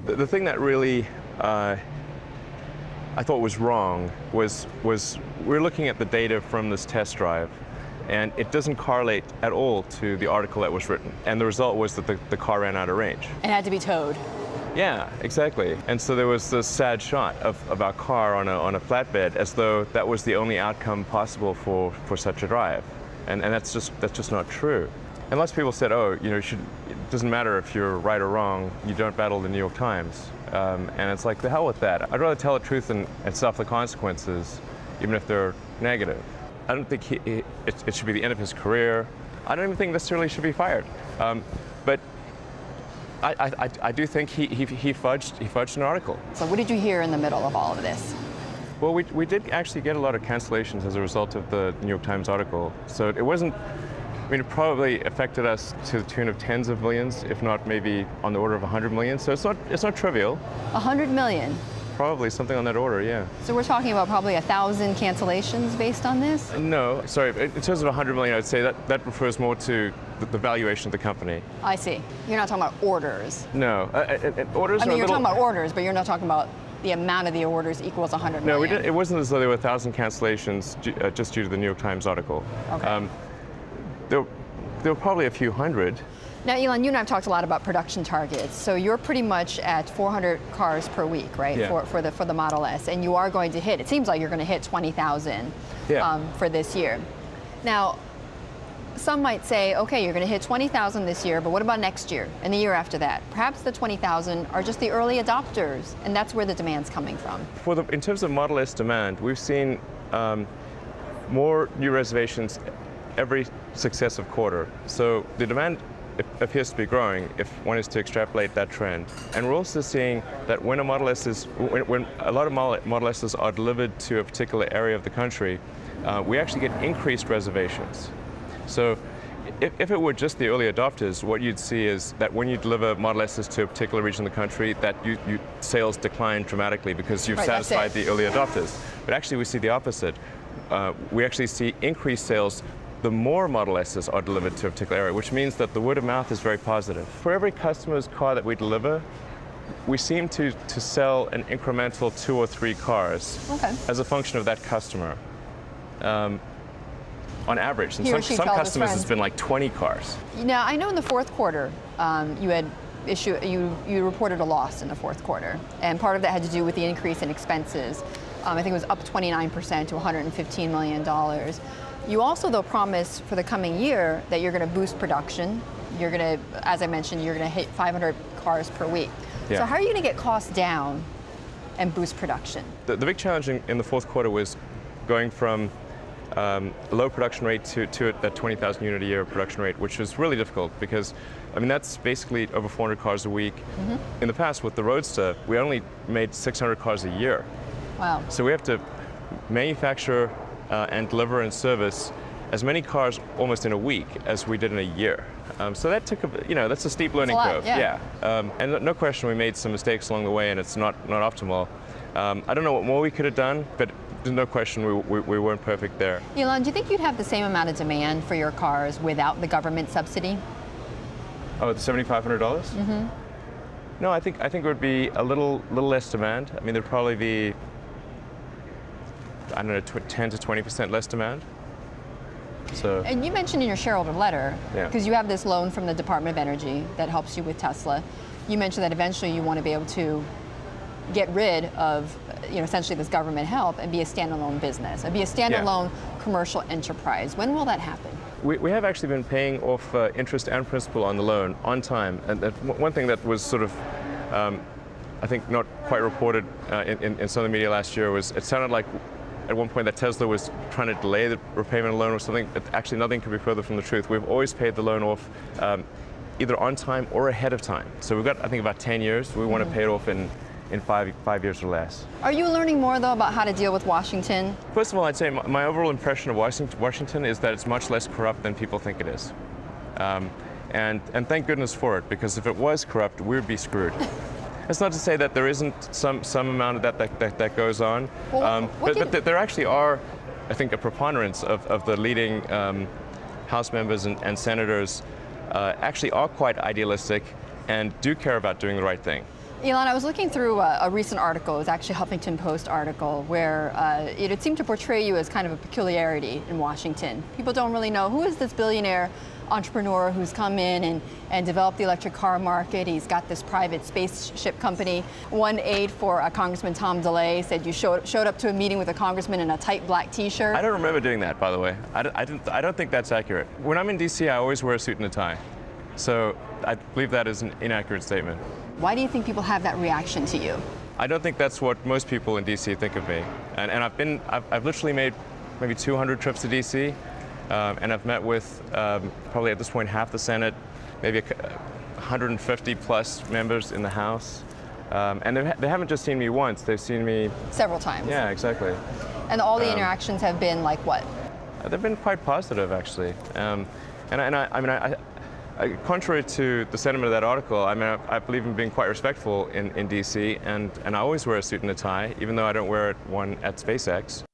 The thing that really I thought was wrong was we're looking at the data from this test drive, and it doesn't correlate at all to the article that was written. And the result was that the car ran out of range. And had to be towed. Yeah, exactly. And so there was this sad shot of our car on a flatbed, as though that was the only outcome possible for such a drive. And that's just not true. And lots of people said, oh, you know, it doesn't matter if you're right or wrong, you don't battle the New York Times. And it's like, the hell with that. I'd rather tell the truth and suffer the consequences, even if they're negative. I don't think it should be the end of his career. I don't even think necessarily he should be fired. But I do think he fudged an article. So what did you hear in the middle of all of this? Well, we did actually get a lot of cancellations as a result of the New York Times article. So it wasn't, I mean, it probably affected us to the tune of tens of millions, if not maybe on the order of 100 million. So it's not trivial. 100 million? Probably something on that order, yeah. So we're talking about probably 1,000 cancellations based on this? No, sorry, in terms of 100 million, I'd say that refers more to the valuation of the company. I see. You're not talking about orders. No, orders I mean, are you're talking about orders, but you're not talking about the amount of the orders equals 100 million. No, it wasn't as though there were 1,000 cancellations just due to the New York Times article. Okay. There were probably a few hundred. Now, Elon, you and I have talked a lot about production targets. So you're pretty much at 400 cars per week, right? Yeah. For the Model S, and you are going to hit. It seems like you're going to hit 20,000 for this year. Now, some might say, okay, you're going to hit 20,000 this year, but what about next year and the year after that? Perhaps the 20,000 are just the early adopters, and that's where the demand's coming from. In terms of Model S demand, we've seen more new reservations every successive quarter. So the demand appears to be growing if one is to extrapolate that trend. And we're also seeing that when a Model S when a lot of Model S's are delivered to a particular area of the country, we actually get increased reservations. So if it were just the early adopters, what you'd see is that when you deliver Model S's to a particular region of the country, that sales decline dramatically because you've satisfied the early adopters. But actually we see the opposite. We actually see increased sales the more Model S's are delivered to a particular area, which means that the word of mouth is very positive. For every customer's car that we deliver, we seem to sell an incremental 2 or 3 cars as a function of that customer. On average, and some customers it's been like 20 cars. Now, I know in the fourth quarter you reported a loss in the fourth quarter, and part of that had to do with the increase in expenses. I think it was up 29% to $115 million. You also, though, promised for the coming year that you're going to boost production. You're going to, as I mentioned, you're going to hit 500 cars per week. Yeah. So how are you going to get costs down and boost production? The big challenge in the fourth quarter was going from a low production rate to that 20,000 unit a year production rate, which was really difficult because, I mean, that's basically over 400 cars a week. In the past, with the Roadster, we only made 600 cars a year. Wow. So we have to manufacture and deliver and service as many cars almost in a week as we did in a year. So that took that's a steep learning curve. Yeah. And no question we made some mistakes along the way, and it's not optimal. I don't know what more we could have done, but there's no question we weren't perfect there. Elon, do you think you'd have the same amount of demand for your cars without the government subsidy? Oh, the $7,500? No, I think it would be a little less demand. I mean, there'd probably be, I don't know, 10 to 20% less demand. So. And you mentioned in your shareholder letter, because you have this loan from the Department of Energy that helps you with Tesla, you mentioned that eventually you want to be able to get rid of, essentially this government help and be a standalone business, and be a standalone commercial enterprise. When will that happen? We have actually been paying off interest and principal on the loan on time. And one thing that was sort of, I think, not quite reported in some of the media last year was it sounded like at one point that Tesla was trying to delay the repayment of the loan or something. Actually, nothing could be further from the truth. We've always paid the loan off either on time or ahead of time. So we've got, I think, about 10 years. We want to pay it off in 5 years or less. Are you learning more, though, about how to deal with Washington? First of all, I'd say my overall impression of Washington is that it's much less corrupt than people think it is. And thank goodness for it, because if it was corrupt, we would be screwed. That's not to say that there isn't some amount of that goes on, well, but there actually are, I think, a preponderance of the leading House members and senators actually are quite idealistic and do care about doing the right thing. Elon, I was looking through a recent article, it was actually a Huffington Post article, where it seemed to portray you as kind of a peculiarity in Washington. People don't really know, who is this billionaire entrepreneur who's come in and developed the electric car market? He's got this private spaceship company. One aide for Congressman Tom DeLay said you showed up to a meeting with a congressman in a tight black t-shirt. I don't remember doing that, by the way. I don't think that's accurate. When I'm in DC, I always wear a suit and a tie. So I believe that is an inaccurate statement. Why do you think people have that reaction to you? I don't think that's what most people in DC think of me. And I've literally made maybe 200 trips to DC, and I've met with probably at this point half the Senate, maybe 150 plus members in the House. And they haven't just seen me once, they've seen me several times. Yeah, exactly. And all the interactions have been like what? They've been quite positive, actually. Contrary to the sentiment of that article, I believe in being quite respectful in DC, and I always wear a suit and a tie, even though I don't wear one at SpaceX.